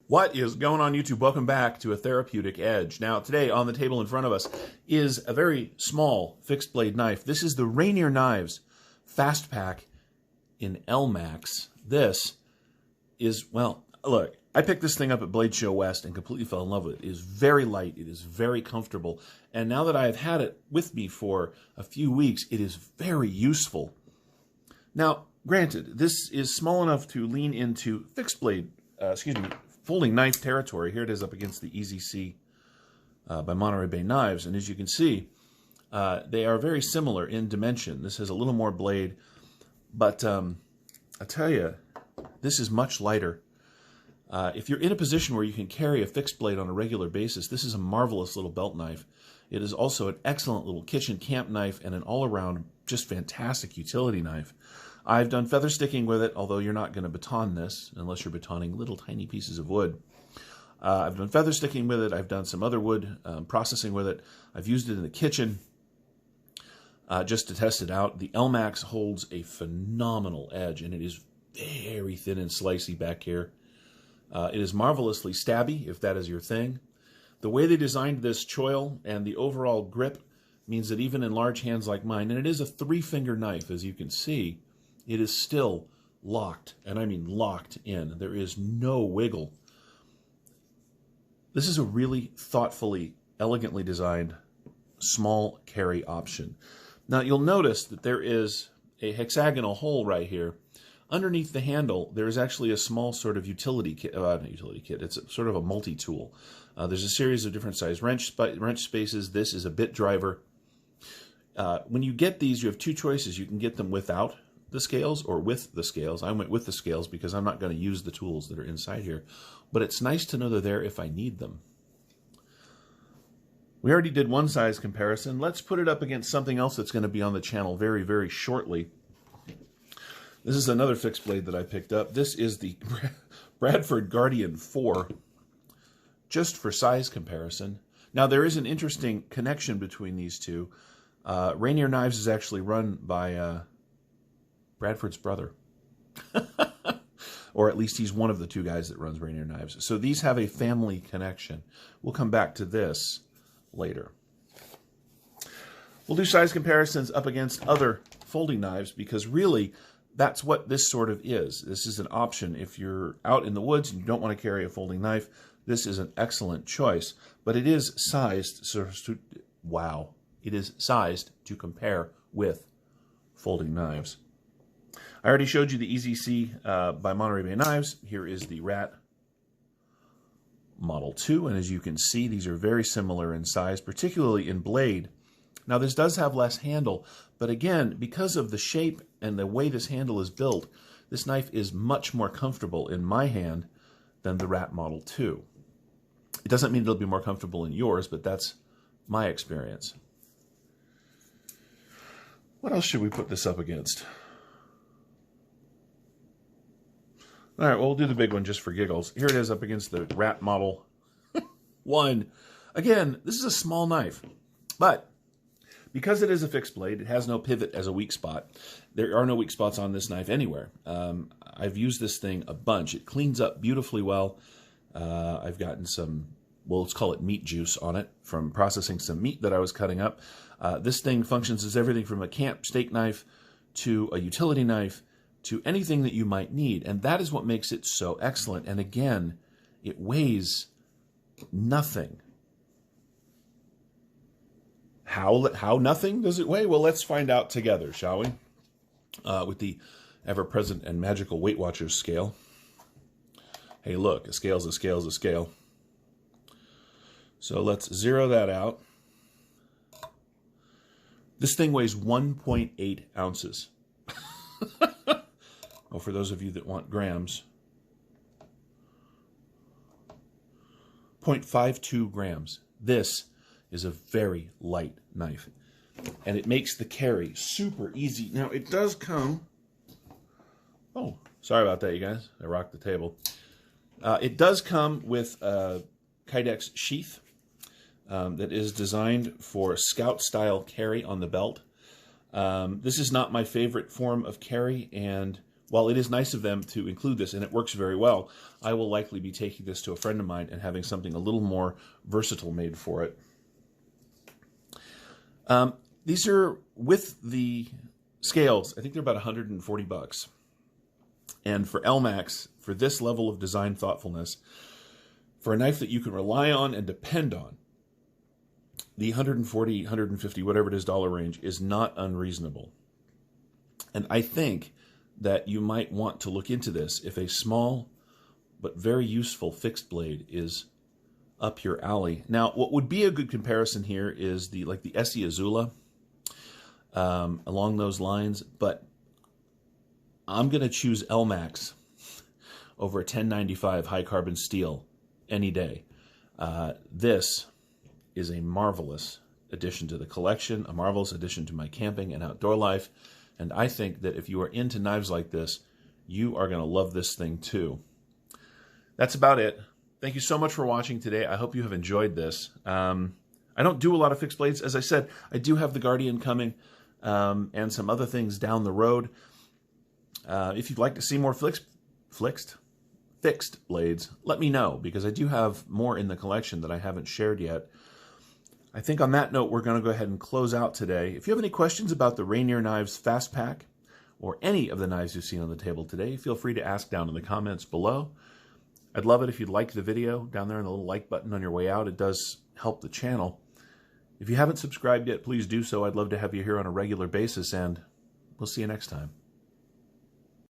What is going on, YouTube? Welcome back to A Therapeutic Edge. Now, today on the table in front of us is a very small fixed blade knife. This is the Rainier Knives Fastpak in Elmax. This is, well, look, I picked this thing up at Blade Show West and completely fell in love with it. It is very light. It is very comfortable. And now that I have had it with me for a few weeks, it is very useful. Now, granted, this is small enough to lean into fixed blade, folding knife territory. Here it is up against the EZC by Monterey Bay Knives. And as you can see, they are very similar in dimension. This has a little more blade, but I tell you, this is much lighter. If you're in a position where you can carry a fixed blade on a regular basis, this is a marvelous little belt knife. It is also an excellent little kitchen camp knife and an all-around just fantastic utility knife. I've done feather sticking with it, although you're not going to baton this unless you're batoning little tiny pieces of wood. I've done feather sticking with it. I've done some other wood processing with it. I've used it in the kitchen just to test it out. The Elmax holds a phenomenal edge, and it is very thin and slicey back here. It is marvelously stabby, if that is your thing. The way they designed this choil and the overall grip means that even in large hands like mine, and it is a 3-finger knife, as you can see, it is still locked, and I mean locked in. There is no wiggle. This is a really thoughtfully, elegantly designed small carry option. Now you'll notice that there is a hexagonal hole right here. Underneath the handle, there is actually a small sort of utility kit. Not utility kit. It's sort of a multi-tool. There's a series of different size wrench spaces. This is a bit driver. When you get these, you have two choices. You can get them without the scales or with the scales. I went with the scales because I'm not going to use the tools that are inside here. But it's nice to know they're there if I need them. We already did one size comparison. Let's put it up against something else that's going to be on the channel very, very shortly. This is another fixed blade that I picked up. This is the Bradford Guardian 4, just for size comparison. Now, there is an interesting connection between these two. Rainier Knives is actually run by Bradford's brother. Or at least he's one of the two guys that runs Rainier Knives. So these have a family connection. We'll come back to this later. We'll do size comparisons up against other folding knives because really that's what this sort of is. This is an option. If you're out in the woods and you don't want to carry a folding knife, this is an excellent choice. But it is sized, it is sized to compare with folding knives. I already showed you the EZC by Monterey Bay Knives. Here is the Rat Model 2, and as you can see, these are very similar in size, particularly in blade. Now, this does have less handle, but again, because of the shape and the way this handle is built, this knife is much more comfortable in my hand than the Rat Model 2. It doesn't mean it'll be more comfortable in yours, but that's my experience. What else should we put this up against? All right, well, we'll do the big one just for giggles. Here it is up against the Rat Model 1. Again, this is a small knife, but because it is a fixed blade, it has no pivot as a weak spot. There are no weak spots on this knife anywhere. I've used this thing a bunch. It cleans up beautifully well. I've gotten some, well, let's call it meat juice on it from processing some meat that I was cutting up. This thing functions as everything from a camp steak knife to a utility knife to anything that you might need. And that is what makes it so excellent. And again, it weighs nothing. How nothing does it weigh? Well, let's find out together, shall we? With the ever-present and magical Weight Watchers scale. Hey, look, a scale's a scale's a scale. So let's zero that out. This thing weighs 1.8 ounces. Well, for those of you that want grams, 0.52 grams. This is a very light knife, and it makes the carry super easy. Now, it does come... Oh, sorry about that, you guys. I rocked the table. It does come with a Kydex sheath that is designed for scout-style carry on the belt. This is not my favorite form of carry, and while it is nice of them to include this, and it works very well, I will likely be taking this to a friend of mine and having something a little more versatile made for it. These are, with the scales, I think they're about 140 bucks. And for Elmax, for this level of design thoughtfulness, for a knife that you can rely on and depend on, the 140, 150, whatever it is, dollar range is not unreasonable. And I think that you might want to look into this if a small but very useful fixed blade is up your alley. Now, what would be a good comparison here is the Essie Azula, along those lines, but I'm going to choose Elmax over a 1095 high carbon steel any day. This is a marvelous addition to the collection, a marvelous addition to my camping and outdoor life, and I think that if you are into knives like this, you are going to love this thing too. That's about it. Thank you so much for watching today. I hope you have enjoyed this. I don't do a lot of fixed blades. As I said, I do have the Guardian coming and some other things down the road. If you'd like to see more fixed blades, let me know, because I do have more in the collection that I haven't shared yet. I think on that note, we're going to go ahead and close out today. If you have any questions about the Rainier Knives Fastpak or any of the knives you've seen on the table today, feel free to ask down in the comments below. I'd love it if you'd like the video down there in the little like button on your way out. It does help the channel. If you haven't subscribed yet, please do so. I'd love to have you here on a regular basis, and we'll see you next time.